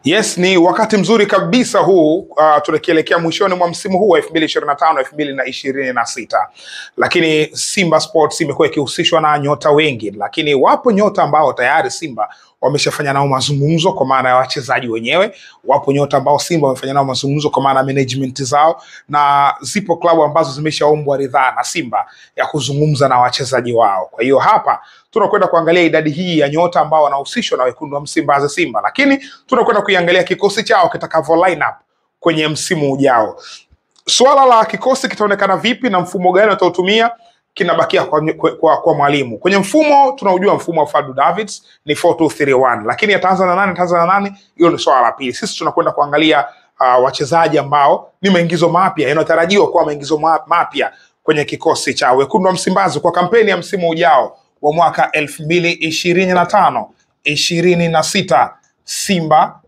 Yes, ni wakati mzuri kabisa huu tunakielekea mwishoni mwa msimu huu wa 2025 2026. Lakini Simba Sports imekuwa ikihusishwa na nyota wengi, lakini wapo nyota ambao tayari Simba wameshafanya nao mazungumzo kwa maana ya wachezaji wenyewe. Wapo nyota ambao Simba wamefanya nao mazungumzo kwa maana management zao, na zipo klabu ambazo zimeshaombwa ridhaa na Simba ya kuzungumza na wachezaji wao. Kwa hiyo hapa tunakwenda kuangalia idadi hii ya nyota ambao wanahusishwa na wekundu wa Msimbazi Simba, lakini tunakwenda kuiangalia kikosi chao kitakavyo line up kwenye msimu ujao. Swala la kikosi kitaonekana vipi na mfumo gani wataotumia kinabakia kwa mwalimu. Kwenye mfumo tunaujua, mfumo wa Fadlu Davids ni 4-2-3-1, lakini ataanza na nani, hiyo ni swala la pili. Sisi tunakwenda kuangalia wachezaji ambao ni maingizo mapya, yanatarajiwa kuwa maingizo mapya kwenye kikosi cha wekundu wa Msimbazi kwa kampeni ya msimu ujao wa mwaka 2025-26 Simba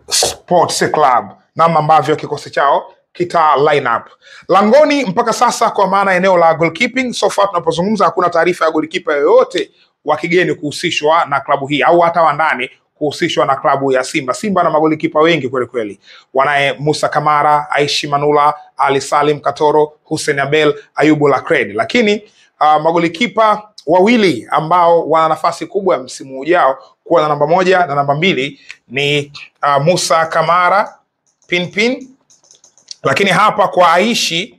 Sports Club, namna ambavyo kikosi chao kita line up. Langoni mpaka sasa kwa maana eneo la goalkeeping, so far tunapozungumza hakuna taarifa ya goalkeeper yoyote wa kigeni kuhusishwa na klabu hii au hata wa ndani kuhusishwa na klabu ya Simba. Simba na magolikipa wengi kweli kweli. Wanaye Musa Kamara, Aishi Manula, Ali Salim Katoro, Hussein Abel, Ayubu Lakred. Lakini magolikipa wawili ambao wana nafasi kubwa ya msimu ujao kuwa na namba 1 na namba 2 ni Musa Kamara Pinpin. Lakini hapa kwa Aishi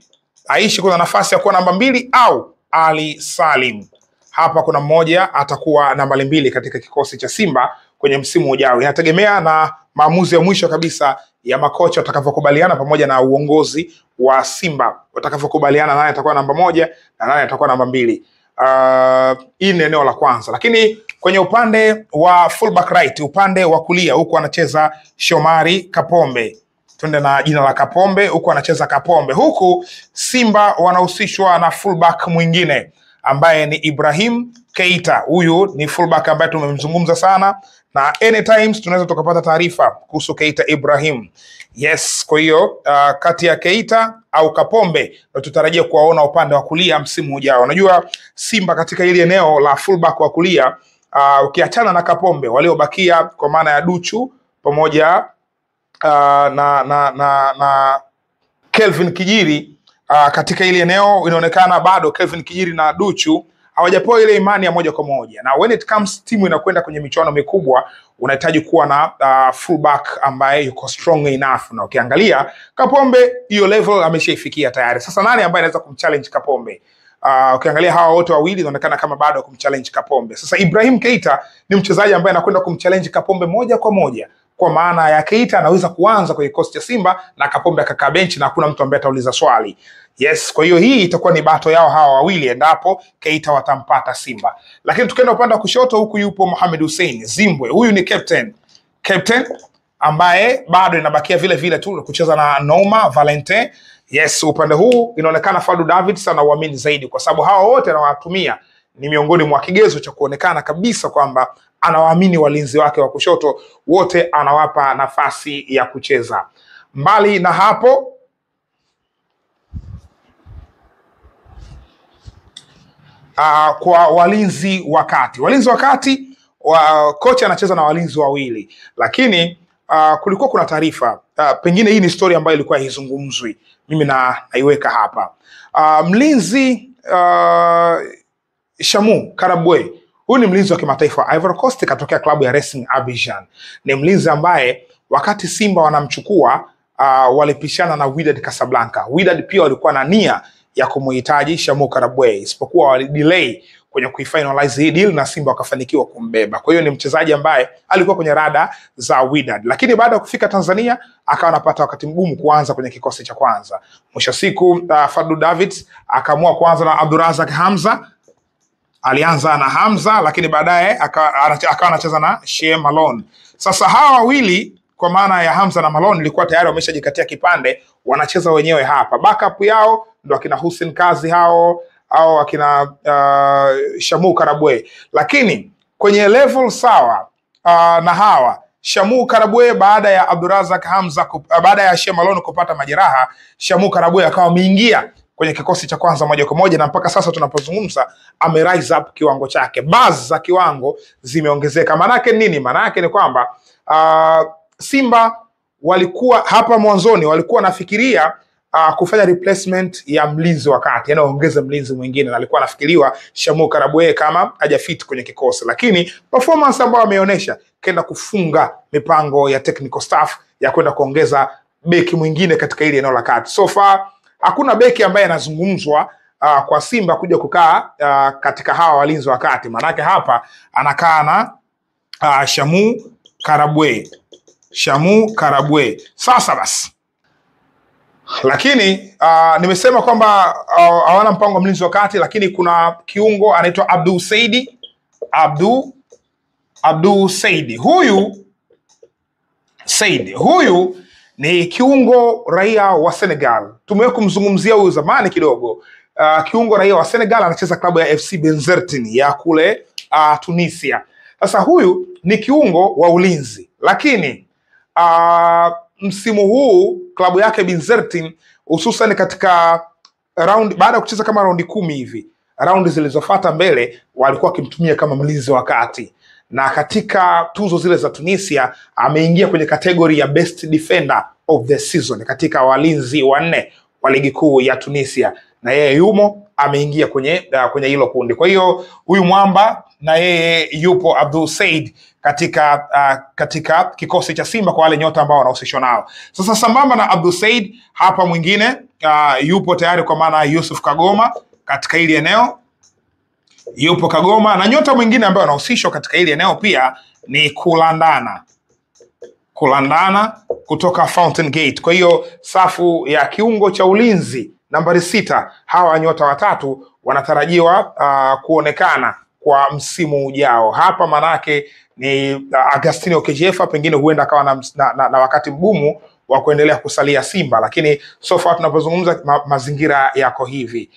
kuna nafasi ya kuwa namba 2 au Ali Salim. Hapa kuna mmoja atakuwa namba 2 katika kikosi cha Simba kwenye msimu ujao. Inategemea na maamuzi ya mwisho kabisa ya makocha watakavyokubaliana pamoja na uongozi wa Simba watakavyokubaliana nani atakuwa namba 1 na nani atakuwa namba 2. Hii ni eneo la kwanza. Lakini kwenye upande wa fullback right, upande wa kulia huko anacheza Shomari Kapombe. Twende na jina la Kapombe, huko anacheza Kapombe. Huku Simba wanahusishwa na fullback mwingine ambaye ni Ibrahim Keita. Huyu ni fullback ambaye tumemzungumza sana na anytime tunaweza tukapata taarifa kuhusu Keita Ibrahim. Yes, kwa hiyo kati ya Keita au Kapombe ndio tutarajia kuwaona upande wa kulia msimu ujao. Unajua Simba katika ile eneo la fullback wa kulia ukiachana na Kapombe waliobakia kwa maana ya Duchu pamoja na Kelvin Kijiri, katika ile eneo inaonekana bado Kelvin Kijiri na Duchu hawajapewa ile imani ya moja kwa moja. Na when it comes timu inakwenda kwenye michuano mikubwa unahitaji kuwa na fullback ambaye yuko strong enough, na ukiangalia Kapombe hiyo level ameshaifikia tayari. Sasa nani ambaye anaweza kumchallenge Kapombe? Ukiangalia hawa wote wawili inaonekana kama bado kumchallenge Kapombe. Sasa Ibrahim Keita ni mchezaji ambaye anakwenda kumchallenge Kapombe moja kwa moja. Kwa maana ya Keita anaweza kuanza kwenye kikosi cha Simba na Kapombe akakaa benchi na hakuna mtu ambaye atauliza swali. Yes, kwa hiyo hii itakuwa ni bato yao hawa wawili endapo Keita watampata Simba. Lakini tukienda upande wa kushoto, huku yupo Mohamed Hussein Zimbwe. Huyu ni captain ambaye bado inabakia vile vile tu kucheza na Noma Valentin. Yes, upande huu inaonekana Fadlu Davids anauamini zaidi kwa sababu hawa wote anawatumia ni miongoni mwa kigezo cha kuonekana kabisa kwamba anawaamini walinzi wake wa kushoto wote, anawapa nafasi ya kucheza. Mbali na hapo, kwa walinzi wa kati kocha anacheza na walinzi wawili, lakini kulikuwa kuna taarifa pengine hii ni story ambayo ilikuwa haizungumzwi, mimi naiweka hapa. Mlinzi Shamu Karabwe, huyu ni mlinzi wa kimataifa wa Ivory Coast, katokea klabu ya Racing Abidjan. Ni mlinzi ambaye wakati Simba wanamchukua walipishana na Wydad Casablanca. Wydad pia walikuwa na nia ya kumuhitaji Shamu Karabwe, isipokuwa walidelay kwenye kufinalize hii deal na Simba wakafanikiwa kumbeba. Kwa hiyo ni mchezaji ambaye alikuwa kwenye rada za Wydad, lakini baada ya kufika Tanzania akawa anapata wakati mgumu kuanza kwenye kikosi cha kwanza. Mwisho siku Fadlu Davids akaamua kuanza na Abdurazak Hamza. Alianza na Hamza lakini baadaye akawa anacheza na Shea Malone. Sasa hawa wawili kwa maana ya Hamza na Malone ilikuwa tayari wameshajikatia kipande, wanacheza wenyewe hapa. Backup yao ndo akina Hussein Kazi hao au akina Shamu Karabwe. Lakini kwenye level sawa na hawa Shamu Karabwe, baada ya Abdurazak Hamza baada ya Shea Malone kupata majeraha, Shamu Karabwe akawa ameingia kwenye kikosi cha kwanza moja kwa moja, na mpaka sasa tunapozungumza ame rise up kiwango chake. Buzz za kiwango zimeongezeka. Maana yake nini? Maana yake ni kwamba Simba walikuwa hapa mwanzoni walikuwa nafikiria kufanya replacement ya mlinzi wa kati, yani ongeza mlinzi mwingine, na alikuwa anafikiriwa Shamu Karabwe kama hajafit kwenye kikosi, lakini performance ambayo ameonyesha kenda kufunga mipango ya technical staff ya kwenda kuongeza beki mwingine katika ile eneo la kati. So far hakuna beki ambaye anazungumzwa kwa Simba kuja kukaa katika hawa walinzi wa kati. Manake hapa anakaa na Shamu Karabwe. Sasa basi, lakini nimesema kwamba hawana mpango wa mlinzi wa kati, lakini kuna kiungo anaitwa Abdou Saidi. Huyu ni kiungo raia wa Senegal. Tumewahi kumzungumzia huyu zamani kidogo. Kiungo raia wa Senegal, anacheza klabu ya FC Benzertin ya kule Tunisia. Sasa huyu ni kiungo wa ulinzi, lakini msimu huu klabu yake Benzertin, hususan katika baada ya kucheza kama raundi 10 hivi, raundi zilizofuata mbele walikuwa wakimtumia kama mlinzi wa kati, na katika tuzo zile za Tunisia ameingia kwenye kategori ya best defender of the season katika walinzi 4 wa ligi kuu ya Tunisia, na yeye ameingia kwenye hilo kundi. Kwa hiyo huyu mwamba na yeye yupo Abdou Said katika kikosi cha Simba kwa wale nyota ambao wanahusishwa nao. Sasa sambamba na Abdou Said, hapa mwingine yupo tayari, kwa maana Yusuf Kagoma katika hili eneo. Yupo Kagoma, na nyota mwingine ambaye anahusishwa katika hili eneo pia ni Kulandana kutoka Fountain Gate. Kwa hiyo safu ya kiungo cha ulinzi nambari 6, hawa nyota watatu wanatarajiwa kuonekana kwa msimu ujao. Hapa manake ni Agustino Kejefa, pengine huenda akawa na wakati mgumu wa kuendelea kusalia Simba, lakini so far tunapozungumza mazingira yako hivi.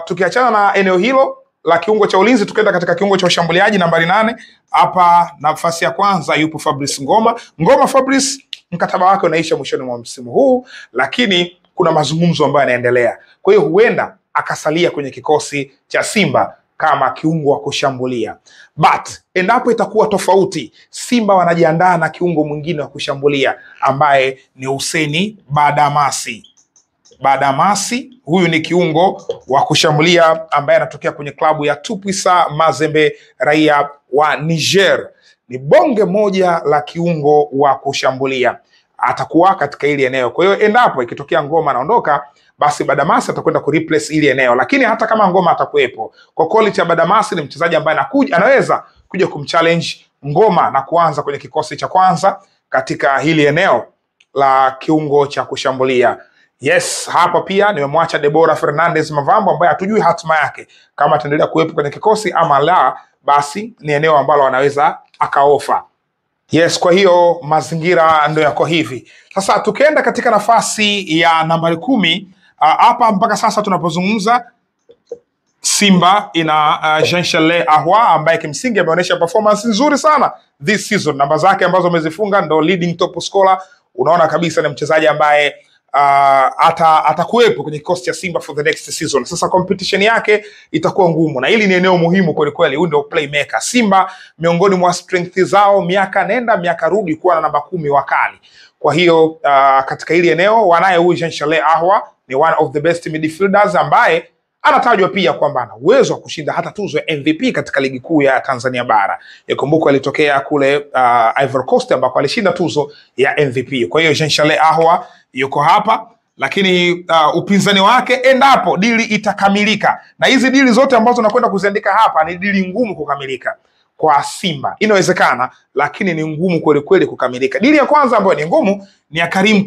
Tukiachana na eneo hilo la kiungo cha ulinzi, tukaenda katika kiungo cha ushambuliaji nambari 8. Hapa nafasi ya kwanza yupo Fabrice Ngoma. Fabrice mkataba wake unaisha mwishoni mwa msimu huu, lakini kuna mazungumzo ambayo yanaendelea. Kwa hiyo huenda akasalia kwenye kikosi cha Simba kama kiungo wa kushambulia. But endapo itakuwa tofauti, Simba wanajiandaa na kiungo mwingine wa kushambulia ambaye ni Hussein Badamasi. Huyu ni kiungo wa kushambulia ambaye anatokea kwenye klabu ya Tupuisa Mazembe, raia wa Niger. Ni bonge moja la kiungo wa kushambulia, atakuwa katika hili eneo. Kwa hiyo endapo ikitokea Ngoma anaondoka, basi Badamasi atakwenda kureplace hili eneo. Lakini hata kama Ngoma atakuwepo, kwa quality ya Badamasi ni mchezaji ambaye anaweza kuja kumchallenge Ngoma na kuanza kwenye kikosi cha kwanza katika hili eneo la kiungo cha kushambulia. Yes, hapa pia nimemwacha Deborah Fernandez Mavambo ambaye hatujui hatima yake kama ataendelea kuwepo kwenye kikosi ama la, basi ni eneo ambalo anaweza akaofa. Yes, kwa hiyo mazingira ndio yako hivi. Sasa tukienda katika nafasi ya nambari 10, hapa mpaka sasa tunapozungumza Simba ina Jean-Charles Ahoua ambaye kimsingi ameonyesha performance nzuri sana this season. Namba zake ambazo amezifunga ndo leading top scorer. Unaona kabisa ni mchezaji ambaye atakuwepo kwenye kikosi cha Simba for the next season. Sasa competition yake itakuwa ngumu, na hili ni eneo muhimu kweli kweli. Huyu ndio playmaker. Simba miongoni mwa strength zao miaka nenda miaka rudi kuwa na namba 10 wakali. Kwa hiyo katika hili eneo wanaye huyu Jean-Charles Ahoua, ni one of the best midfielders ambaye anatajwa pia kwamba ana uwezo wa kushinda hata tuzo ya MVP katika ligi kuu ya Tanzania bara. Yakumbuka alitokea kule Ivory Coast ambako alishinda tuzo ya MVP. Kwa hiyo Jean-Charles Ahoua yuko hapa, lakini upinzani wake endapo dili itakamilika, na hizi dili zote ambazo nakwenda kuziandika hapa ni dili ngumu kukamilika kwa Simba. Inawezekana, lakini ni ngumu kweli kweli kukamilika. Dili ya kwanza ambayo ni ngumu ni ya Karim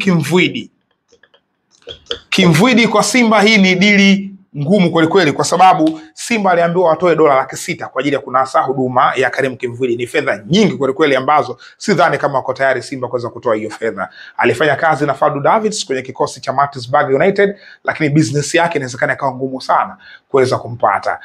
Kimvuidi kwa Simba. Hii ni dili ngumu kweli kweli, kwa sababu Simba aliambiwa watoe dola 600 kwa ajili ya kunasa huduma ya Karim Kimvuidi. Ni fedha nyingi kweli kweli ambazo sidhani kama wako tayari Simba kuweza kutoa hiyo fedha. Alifanya kazi na Fadlu Davids kwenye kikosi cha Maritzburg United, lakini business yake inawezekana ikawa ngumu sana kuweza kumpata.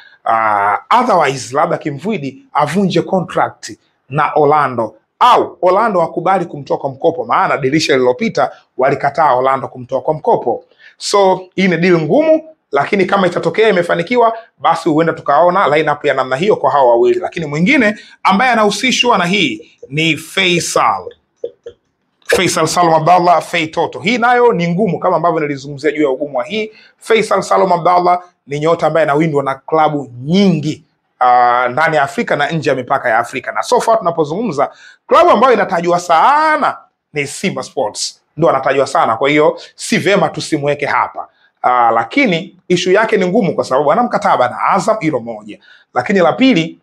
Otherwise labda Kimvuidi avunje contract na Orlando, au Orlando wakubali kumtoa kwa mkopo, maana dirisha lililopita walikataa Orlando kumtoa kwa mkopo. So hii ni deal ngumu, lakini kama itatokea imefanikiwa, basi huenda tukaona lineup ya namna hiyo kwa hawa wawili. Lakini mwingine ambaye anahusishwa na hii ni Faisal Salum Abdallah, Fei Toto. Hii nayo ni ngumu kama ambavyo nilizungumzia juu ya ugumu wa hii. Faisal Salum Abdallah ni nyota ambaye anawindwa na klabu nyingi ndani ya Afrika na nje ya mipaka ya Afrika. Na so far tunapozungumza, klabu ambayo inatajwa sana ni Simba Sports. Ndio anatajwa sana, kwa hiyo si vema tusimweke hapa. Lakini issue yake ni ngumu kwa sababu ana mkataba na Azam, hilo moja. Lakini la pili,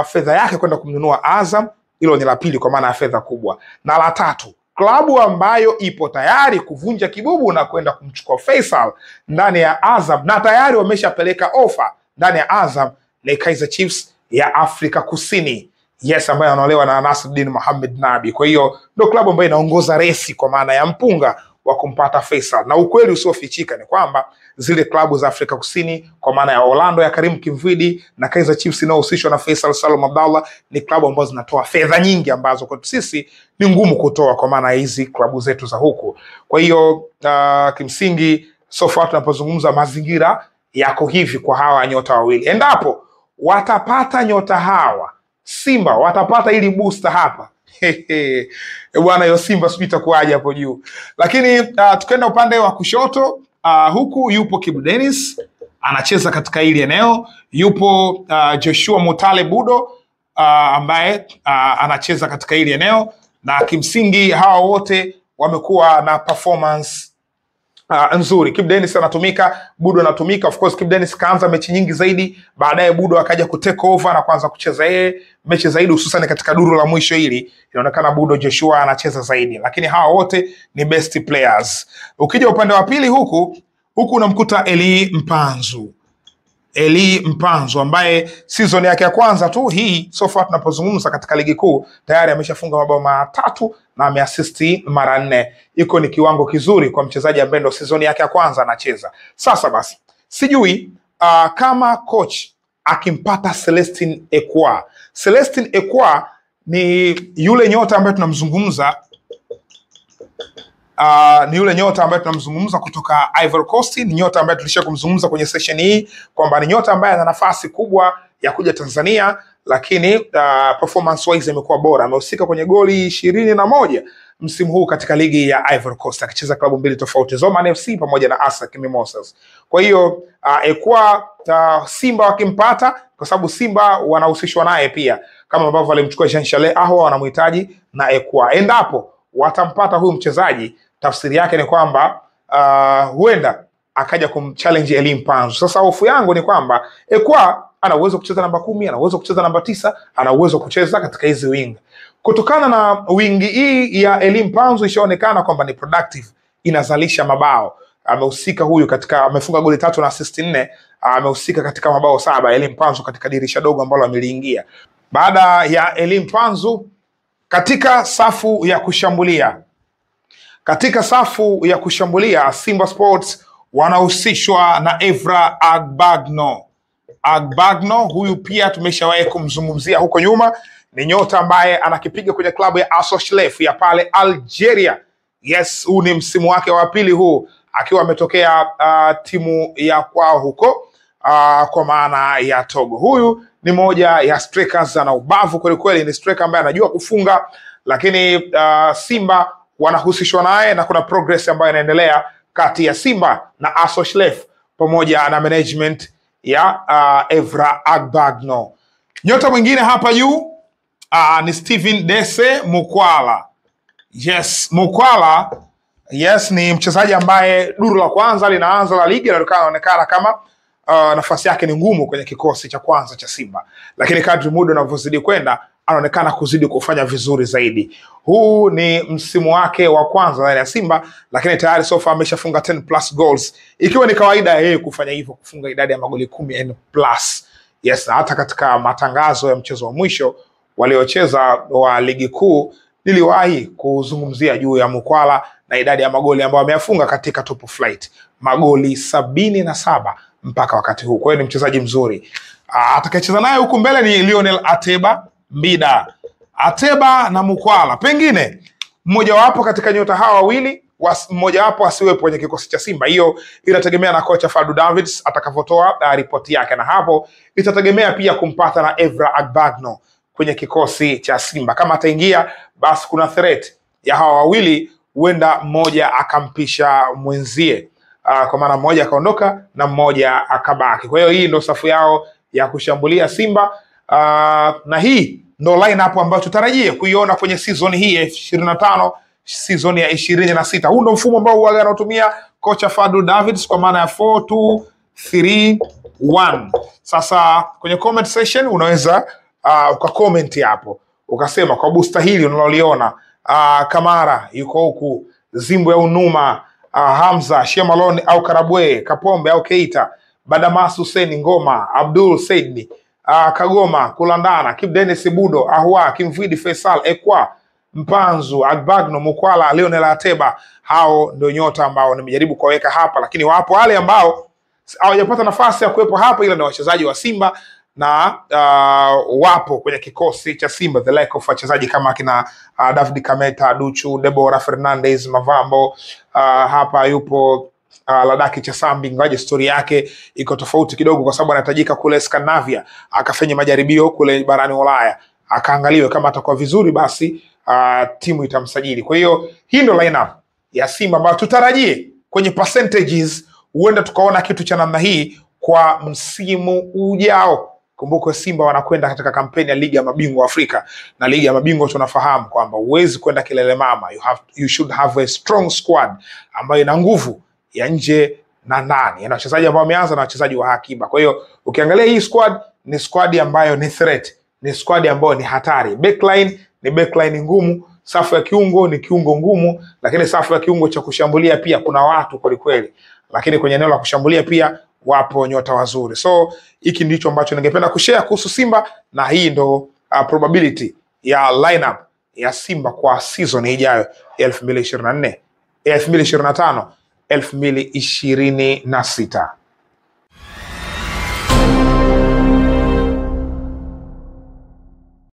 fedha yake kwenda kumnunua Azam, hilo ni la pili kwa maana ya fedha kubwa. Na la tatu, klabu ambayo ipo tayari kuvunja kibubu na kwenda kumchukua Faisal ndani ya Azam na tayari wameshapeleka ofa ndani ya Azam ni Kaizer Chiefs ya Afrika Kusini. Yes, ambayo anaolewa na Nasruddin Mohamed Nabi. Kwa hiyo ndio klabu ambayo inaongoza resi kwa maana ya mpunga wa kumpata Faisal. Na ukweli usiofichika ni kwamba zile klabu za Afrika Kusini kwa maana ya Orlando ya Karim Kimvidi na Kaizer Chiefs inayohusishwa na Faisal Salum Abdallah ni klabu ambazo zinatoa fedha nyingi ambazo kwa sisi ni ngumu kutoa kwa maana ya hizi klabu zetu za huku. Kwa hiyo kimsingi so far tunapozungumza mazingira yako hivi kwa hawa nyota wawili. Endapo watapata nyota hawa, Simba watapata ili booster hapa. Bwana yo Simba sijui itakuaje hapo juu. Lakini tukaenda upande wa kushoto, huku yupo Kibu Denis anacheza katika hili eneo, yupo Joshua Mutale Budo ambaye anacheza katika hili eneo, na kimsingi hawa wote wamekuwa na performance nzuri. Kibu Denis anatumika, Budo anatumika. Of course Kibu Denis kaanza mechi nyingi zaidi, baadaye Budo akaja kutake over na kuanza kucheza yeye mechi zaidi, hususan katika duru la mwisho hili inaonekana Budo Joshua anacheza zaidi, lakini hawa wote ni best players. Ukija upande wa pili huku unamkuta Eli Mpanzu ambaye season yake ya kwanza tu hii so far tunapozungumza katika ligi kuu tayari ameshafunga mabao 3 na ameassist mara 4. Iko ni kiwango kizuri kwa mchezaji ambaye ndo season yake ya kwanza anacheza. Sasa basi sijui kama coach akimpata Celestin Ekwa. Celestin Ekwa ni yule nyota ambaye tunamzungumza kutoka Ivory Coast. Ni nyota ambaye tulisha kumzungumza kwenye session hii kwamba ni nyota ambaye ana nafasi kubwa ya kuja Tanzania, lakini performance wise imekuwa bora. Amehusika kwenye goli 21 msimu huu katika ligi ya Ivory Coast akicheza klabu mbili tofauti, Zoman FC pamoja na ASEC Mimosas. Kwa hiyo Ekwa Simba wakimpata, kwa sababu Simba wanahusishwa naye pia kama ambavyo walimchukua Jean Charles Ahoua, wanamhitaji na Ekwa. Endapo watampata huyu mchezaji, tafsiri yake ni kwamba huenda akaja kumchallenge Eli Mpanzu. Sasa hofu yangu ni kwamba Ekwa ana uwezo kucheza namba 10, ana uwezo kucheza namba 9, ana uwezo kucheza katika hizi wing. Kutokana na wingi hii ya Eli Mpanzu ishaonekana kwamba ni productive, inazalisha mabao. Amehusika huyu katika, amefunga goli 3 na assist 4, amehusika katika mabao 7 Eli Mpanzu katika dirisha dogo ambalo ameliingia. Baada ya Eli Mpanzu katika safu ya kushambulia, Simba Sports wanahusishwa na Evra Agbagno. Huyu pia tumeshawahi kumzungumzia huko nyuma, ni nyota ambaye anakipiga kwenye klabu ya Al-Shlef ya pale Algeria. Yes, huu ni msimu wake wa pili huu akiwa ametokea timu ya kwao huko kwa maana ya Togo. Huyu ni moja ya strikers, ana ubavu kweli kweli, ni striker ambaye anajua kufunga, lakini Simba wanahusishwa naye na kuna progress ambayo inaendelea kati ya Simba na Al-Shlef pamoja na management ya Evra Agbagno. Nyota mwingine hapa juu ni Steven Dese Mukwala. Yes, Mukwala ni mchezaji ambaye duru la kwanza linaanza la ligi anaonekana kama nafasi yake ni ngumu kwenye kikosi cha kwanza cha Simba, lakini kadri muda unavyozidi kwenda anaonekana kuzidi kufanya vizuri zaidi. Huu ni msimu wake wa kwanza ndani ya Simba, lakini tayari so far ameshafunga 10+ goals, ikiwa ni kawaida yeye kufanya hivyo, kufunga idadi ya magoli 10+. Yes, na hata katika matangazo ya mchezo wa mwisho waliocheza wa ligi kuu niliwahi kuzungumzia juu ya Mukwala na idadi ya magoli ambayo ameyafunga katika top flight, magoli 77 mpaka wakati huu. Kwa hiyo ni mchezaji mzuri. Atakayecheza naye huku mbele ni Lionel Ateba Mbida. Ateba na Mukwala, pengine mmoja wapo katika nyota hawa wawili mmoja wapo asiwepo kwenye kikosi cha Simba. Hiyo inategemea na kocha Fadlu Davids atakavyotoa ripoti yake, na hapo itategemea pia kumpata na Evra Agbagno kwenye kikosi cha Simba. Kama ataingia, basi kuna threat ya hawa wawili, huenda mmoja akampisha mwenzie, kwa maana mmoja akaondoka na mmoja akabaki. Kwa hiyo hii ndo safu yao ya kushambulia Simba, na hii ndo lineup ambayo tutarajie kuiona kwenye season hii ya 25, season ya 26. Huu ndo mfumo ambao huaga anatumia kocha Fadlu Davids, kwa maana ya 4-2-3-1. Sasa kwenye comment section unaweza ukacomment hapo ukasema kwa booster hili unaloliona, Kamara yuko huku, Zimbo ya Unuma, Hamza, Shemalon au Karabwe, Kapombe au Keita, Badamas Hussein Ngoma, Abdul Saidni, Kagoma, Kulandana, Kip Dennis Budo, Ahwa, Kimvidi Faisal, Ekwa, Mpanzu, Agbagno, Mukwala, Lionel Ateba. Hao ndio nyota ambao nimejaribu kuweka hapa, lakini wapo wale ambao hawajapata nafasi ya kuwepo hapa, ila ni wachezaji wa Simba na wapo kwenye kikosi cha Simba, the like of wachezaji kama kina David Kameta, Duchu, Deborah Fernandez, Mavambo, hapa yupo Ladaki Chasambi, ngaje story yake iko tofauti kidogo kwa sababu anahitajika kule Scandinavia, akafanya majaribio kule barani Ulaya, akaangaliwe kama atakuwa vizuri, basi timu itamsajili. Kwa hiyo hii ndio lineup ya Simba ambayo tutarajie kwenye percentages, huenda tukaona kitu cha namna hii kwa msimu ujao. Kumbuka Simba wanakwenda katika kampeni ya Ligi ya Mabingwa Afrika, na Ligi ya Mabingwa tunafahamu kwamba huwezi kwenda kilele mama, you should have a strong squad ambayo ina nguvu ya nje na ndani, na wachezaji ambao wameanza na wachezaji wa akiba. Kwa hiyo ukiangalia hii squad ni squad ambayo ni threat, ni squad ambayo ni hatari. Backline ni backline ngumu, safu ya kiungo ni kiungo ngumu, lakini safu ya kiungo cha kushambulia pia kuna watu kweli, lakini kwenye eneo la kushambulia pia wapo nyota wazuri. So hiki ndicho ambacho ningependa kushare kuhusu Simba, na hii ndo probability ya lineup ya Simba kwa season ijayo 2024 2025 2026.